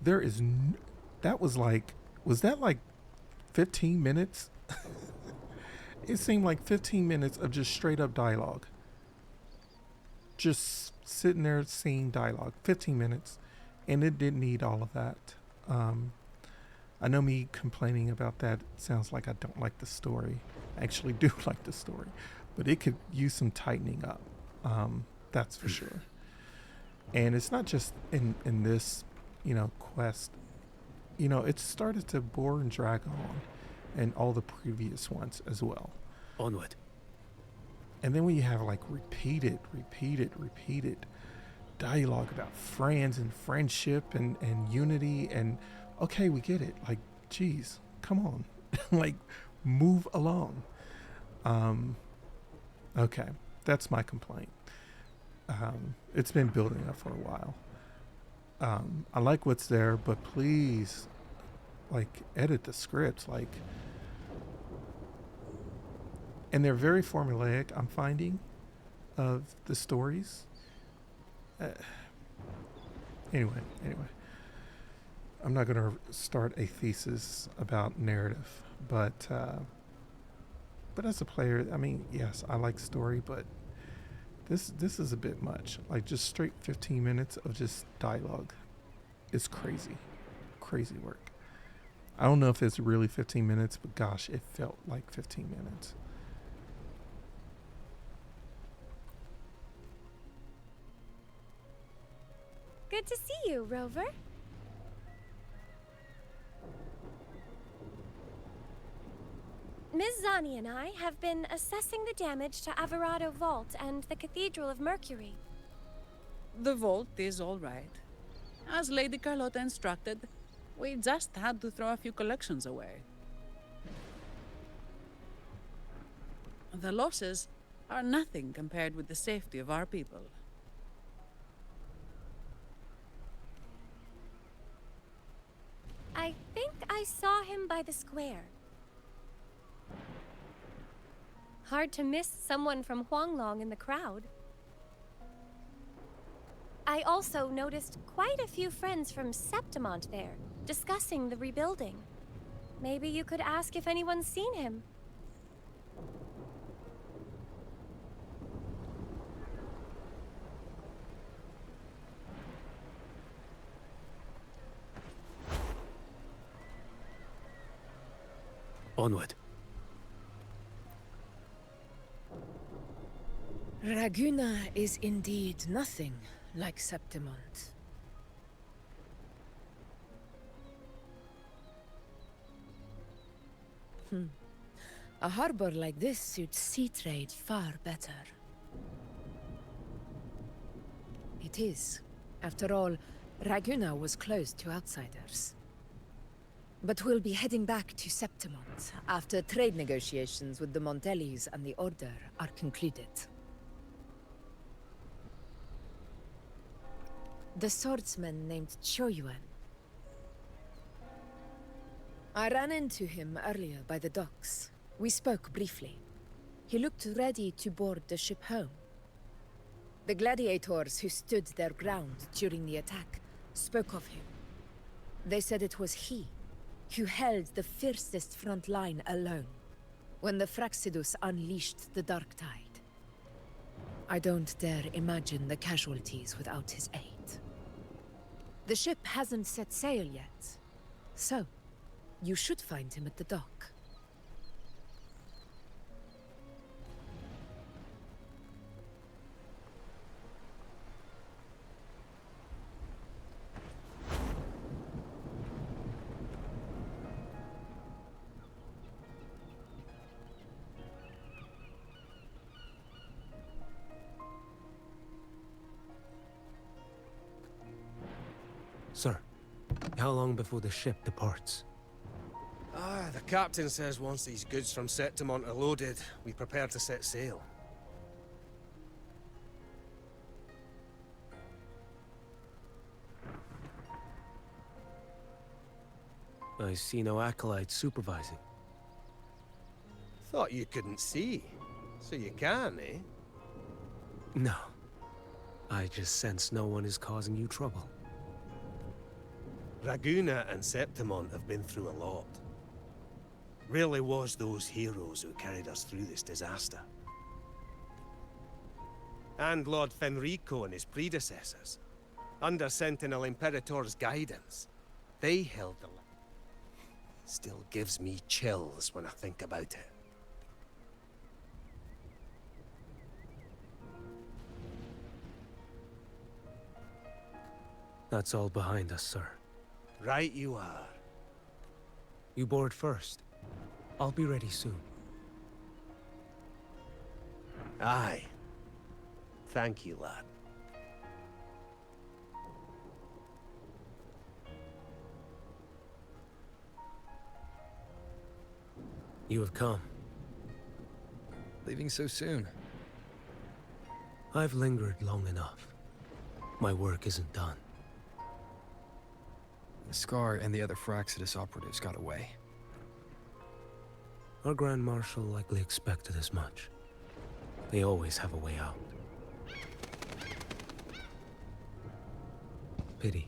there is was that like 15 minutes? It seemed like 15 minutes of just straight up dialogue. Just sitting there seeing dialogue. 15 minutes. And it didn't need all of that. I know me complaining about that sounds like I don't like the story. I actually do like the story. But it could use some tightening up. That's for sure. And it's not just in this, quest. It started to bore and drag on in all the previous ones as well. Onward. And then when you have like repeated dialogue about friends and friendship and unity, and okay, we get it. Like, geez, come on. Like, move along. Okay, that's my complaint. It's been building up for a while. I like what's there, but please, like, edit the scripts, like, and they're very formulaic, I'm finding, of the stories. Anyway, I'm not going to start a thesis about narrative, but as a player, I mean, yes, I like story, but this is a bit much. Like, just straight 15 minutes of just dialogue is crazy work. I don't know if it's really 15 minutes, but gosh, it felt like 15 minutes. Good to see you, Rover. Ms. Zani and I have been assessing the damage to Averado Vault and the Cathedral of Mercury. The vault is all right. As Lady Carlotta instructed, we just had to throw a few collections away. The losses are nothing compared with the safety of our people. I think I saw him by the square. Hard to miss someone from Huanglong in the crowd. I also noticed quite a few friends from Septimont there, discussing the rebuilding. Maybe you could ask if anyone's seen him. Onward. Raguna is indeed nothing like Septimont. A harbor like this suits sea trade far better. It is. After all, Raguna was closed to outsiders. But we'll be heading back to Septimont after trade negotiations with the Montellis and the Order are concluded. The swordsman named Qiuyuan. I ran into him earlier by the docks. We spoke briefly. He looked ready to board the ship home. The gladiators who stood their ground during the attack spoke of him. They said it was he who held the fiercest front line alone when the Fraxidus unleashed the Dark Tide. I don't dare imagine the casualties without his aid. The ship hasn't set sail yet, so you should find him at the dock. Sir, how long before the ship departs? The captain says once these goods from Septimont are loaded, we prepare to set sail. I see no acolytes supervising. Thought you couldn't see. So you can, eh? No. I just sense no one is causing you trouble. Raguna and Septimont have been through a lot. Really was those heroes who carried us through this disaster. And Lord Fenrico and his predecessors. Under Sentinel Imperator's guidance, they held the line. Still gives me chills when I think about it. That's all behind us, sir. Right you are. You board first. I'll be ready soon. Aye. Thank you, lad. You have come. Leaving so soon. I've lingered long enough. My work isn't done. The Scar and the other Fraxidus operatives got away. Our Grand Marshal likely expected as much. They always have a way out. Pity.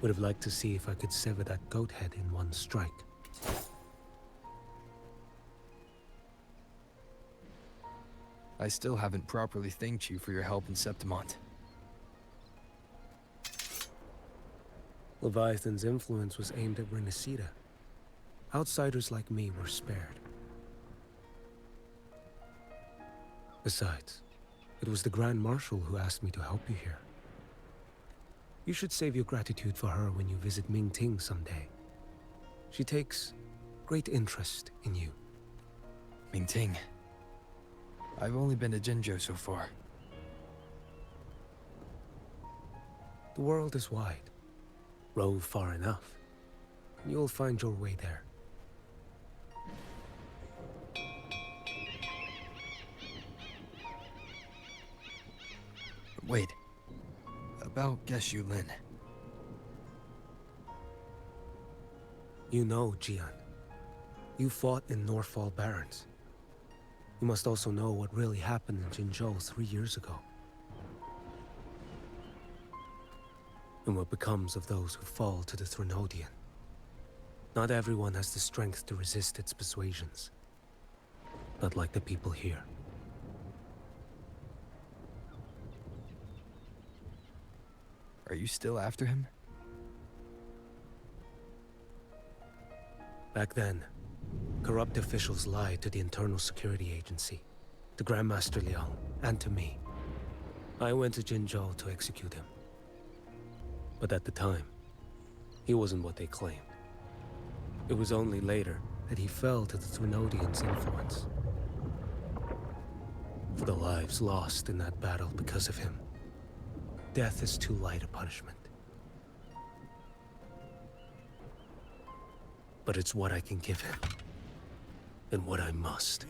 Would have liked to see if I could sever that goat head in one strike. I still haven't properly thanked you for your help in Septimont. Leviathan's influence was aimed at Renacida. Outsiders like me were spared. Besides, it was the Grand Marshal who asked me to help you here. You should save your gratitude for her when you visit Mingting someday. She takes great interest in you. Mingting. I've only been to Jinzhou so far. The world is wide. Rove far enough, and you'll find your way there. Wait. About Qiuyuan. You know, Qian. You fought in Norfall Barrens. You must also know what really happened in Jinzhou 3 years ago. And what becomes of those who fall to the Threnodian. Not everyone has the strength to resist its persuasions. Not like the people here. Are you still after him? Back then, corrupt officials lied to the Internal Security Agency, to Grandmaster Liang, and to me. I went to Jinzhou to execute him. But at the time, he wasn't what they claimed. It was only later that he fell to the Threnodians' influence. For the lives lost in that battle because of him, death is too light a punishment. But it's what I can give him. And what I must.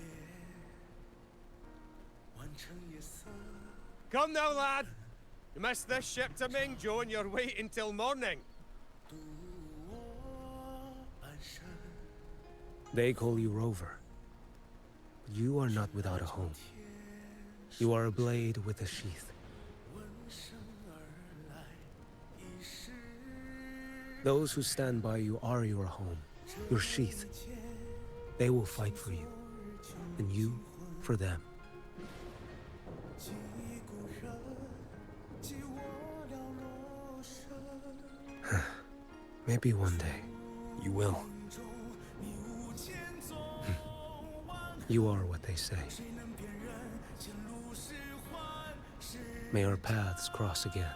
Come now, lad! You missed this ship to Mingzhou and you're waiting till morning. They call you Rover. But you are not without a home. You are a blade with a sheath. Those who stand by you are your home, your sheath. They will fight for you, and you for them. Maybe one day, you will. You are what they say. May our paths cross again.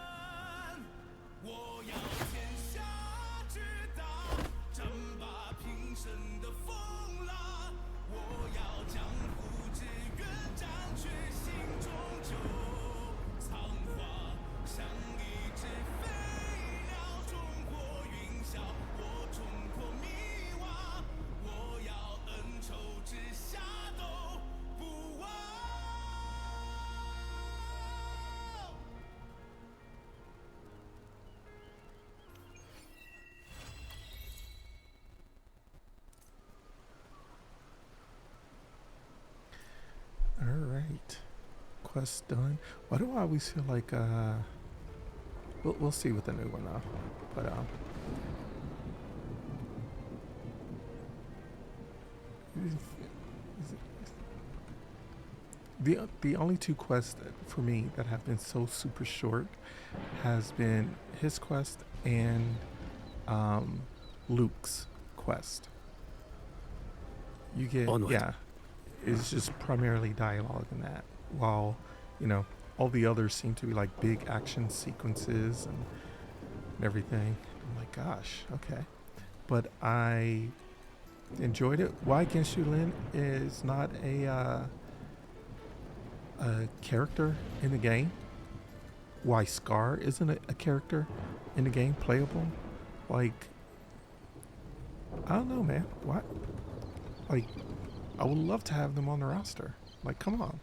Alright. Quest done. Why do I always feel like, we'll see with the new one though. But, the only two quests for me that have been so super short has been his quest and Luke's quest. You get, Onward. yeah, it's just primarily dialogue in that, while, you know, all the others seem to be like big action sequences and everything. I'm like, gosh, okay. But I enjoyed it. Why Qiuyuan is not a character in the game? Why Scar isn't a character in the game, playable? Like, I don't know, man. What? Like, I would love to have them on the roster. Like, come on.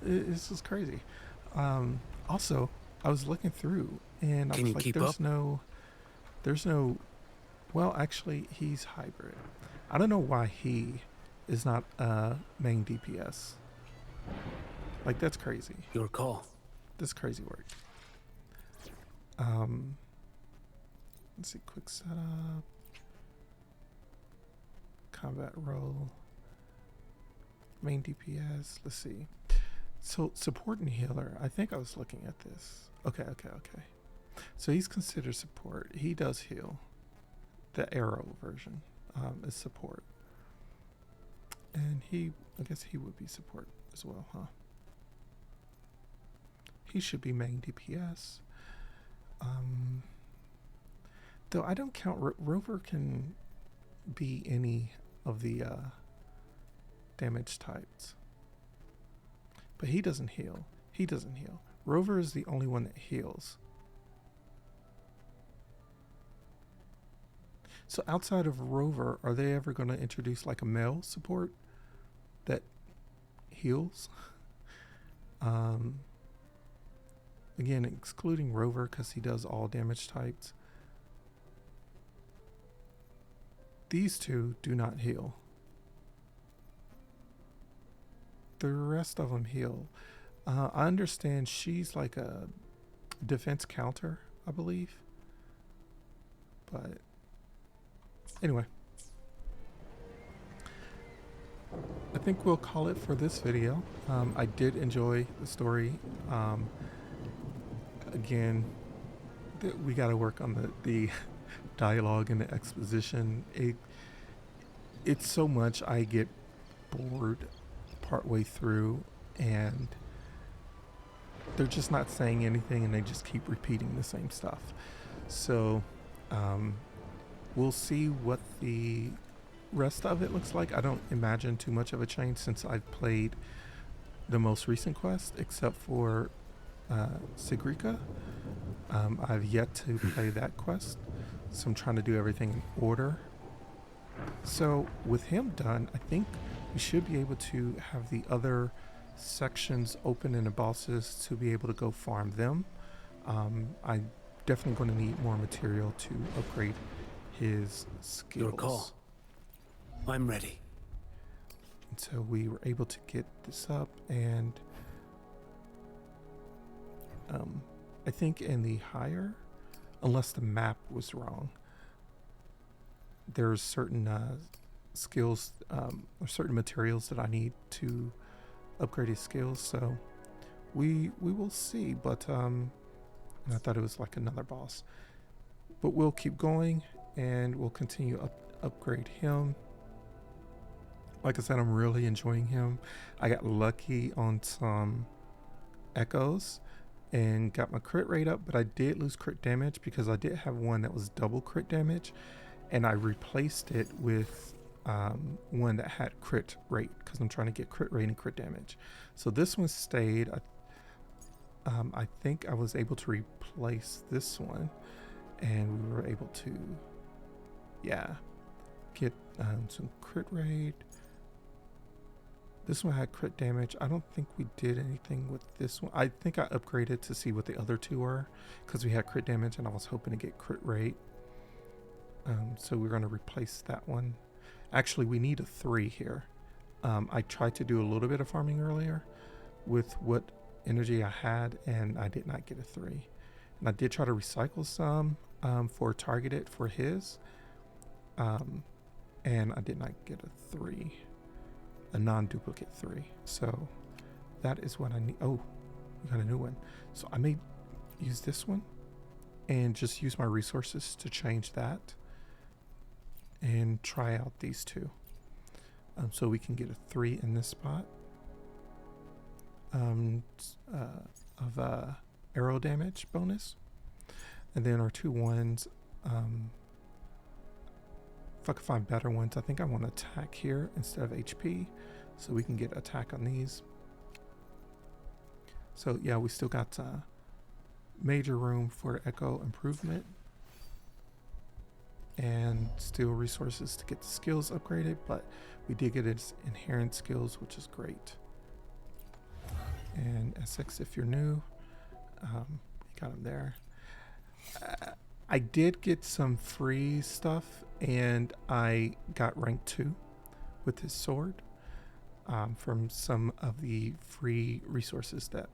This is crazy. Also, I was looking through, and I was like, there's no. Well, actually, he's hybrid. I don't know why he is not main DPS. Like, that's crazy. Your call. That's crazy work. Let's see, quick setup. Combat role. Main DPS. Let's see. So, support and healer. I think I was looking at this. Okay. So he's considered support. He does heal. The arrow version is support. And I guess he would be support as well, huh? He should be main DPS. Though I don't count, Rover can be any of the damage types. But he doesn't heal. Rover is the only one that heals. So outside of Rover, are they ever going to introduce like a male support that heals? Again, excluding Rover because he does all damage types. These two do not heal. The rest of them heal. I understand she's like a defense counter, I believe. But anyway, I think we'll call it for this video. I did enjoy the story. Again, we got to work on the dialogue and the exposition. It's so much I get bored partway through, and they're just not saying anything, and they just keep repeating the same stuff. So we'll see what the rest of it looks like. I don't imagine too much of a change since I've played the most recent quest, except for Sigrika. I've yet to play that quest, so I'm trying to do everything in order. So with him done, I think we should be able to have the other sections open in the bosses to be able to go farm them. I'm definitely going to need more material to upgrade his skills. Your call. I'm ready. And so we were able to get this up, and I think in the higher, unless the map was wrong, there's certain skills or certain materials that I need to upgrade his skills. So we will see. But and I thought it was like another boss, but we'll keep going and we'll continue upgrade him. Like I said, I'm really enjoying him. I got lucky on some echoes and got my crit rate up, but I did lose crit damage because I did have one that was double crit damage, and I replaced it with one that had crit rate because I'm trying to get crit rate and crit damage. So this one stayed. I think I was able to replace this one, and we were able to, get some crit rate. This one had crit damage. I don't think we did anything with this one. I think I upgraded to see what the other two were because we had crit damage and I was hoping to get crit rate. So we're going to replace that one. Actually, we need a 3 here. I tried to do a little bit of farming earlier with what energy I had, and I did not get a 3. And I did try to recycle some for targeted for his, and I did not get a 3. A non-duplicate 3. So that is what I need. Oh, we got a new one. So I may use this one and just use my resources to change that and try out these two. So we can get a 3 in this spot of arrow damage bonus. And then our 2 ones, if I can find better ones, I think I want to attack here instead of HP, so we can get attack on these. So yeah, we still got major room for echo improvement, and still resources to get the skills upgraded, but we did get its inherent skills, which is great. And Essex, if you're new, you got him there. I did get some free stuff, and I got rank 2 with his sword from some of the free resources that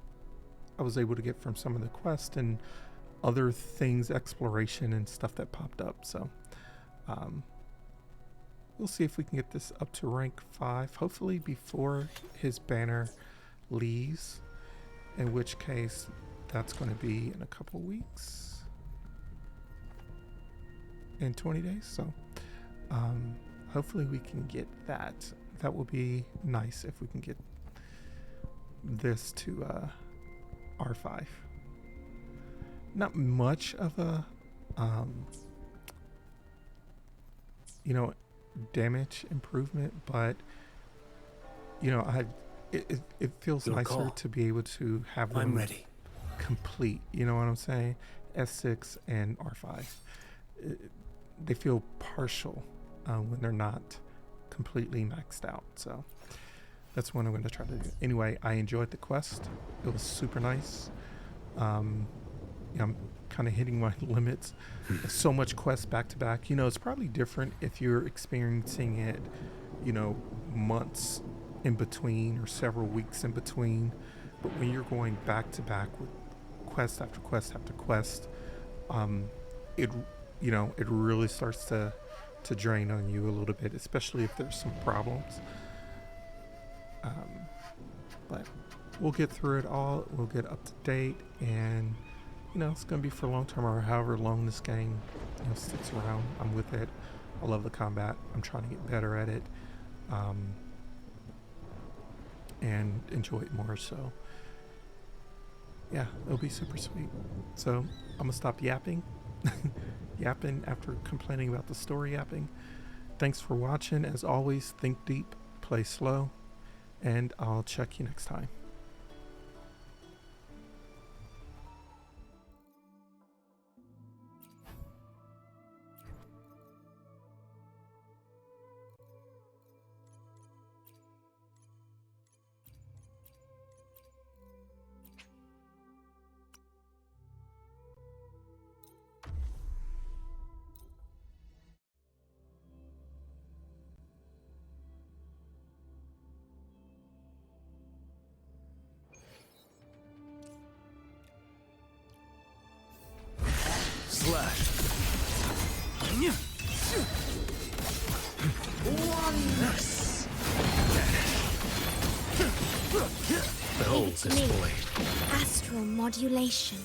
I was able to get from some of the quests and other things, exploration and stuff that popped up. So we'll see if we can get this up to rank 5, hopefully before his banner leaves, in which case that's going to be in a couple weeks. In 20 days, so hopefully we can get that. That will be nice if we can get this to R5. Not much of a damage improvement, but it feels Your nicer call. to be able to have them I'm ready. complete. You know what I'm saying? S6 and R5. They feel partial when they're not completely maxed out. So that's what I'm going to try to do. Anyway, I enjoyed the quest. It was super nice. I'm kind of hitting my limits. So much quest back to back. It's probably different if you're experiencing it, months in between or several weeks in between. But when you're going back to back with quest after quest after quest, it really starts to drain on you a little bit, especially if there's some problems. But we'll get through it all. We'll get up to date, and it's going to be for long term, or however long this game sticks around. I'm with it. I love the combat. I'm trying to get better at it, and enjoy it more. So yeah, it'll be super sweet. So I'm gonna stop yapping. Yapping after complaining about the story yapping. Thanks for watching. As always, think deep, play slow, and I'll check you next time. Slash. Oneness. Behold It's this me. blade. Astral modulation.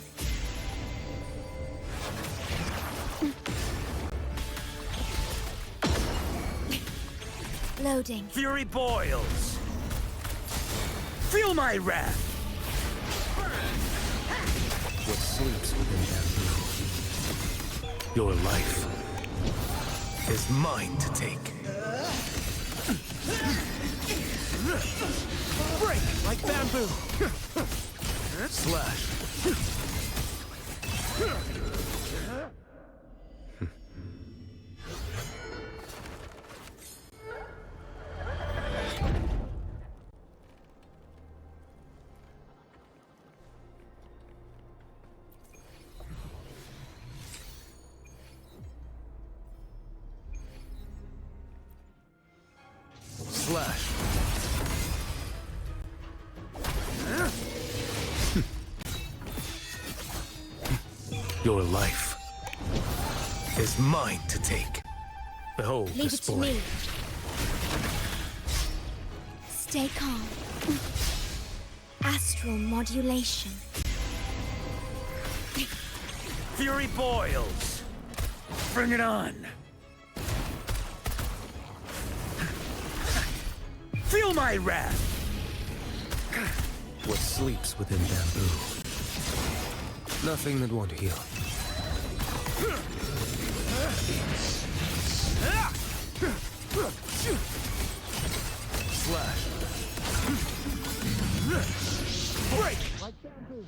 Loading. Fury boils. Feel my wrath. What sleeps within bamboo? Your life is mine to take. Break like bamboo. Slash. Slash. Your life is mine to take. Behold Leave this it to blade. me. Stay calm. Astral modulation. Fury boils. Bring it on. Feel my wrath. What sleeps within bamboo? Nothing that won't heal. Slash. Break like bamboo.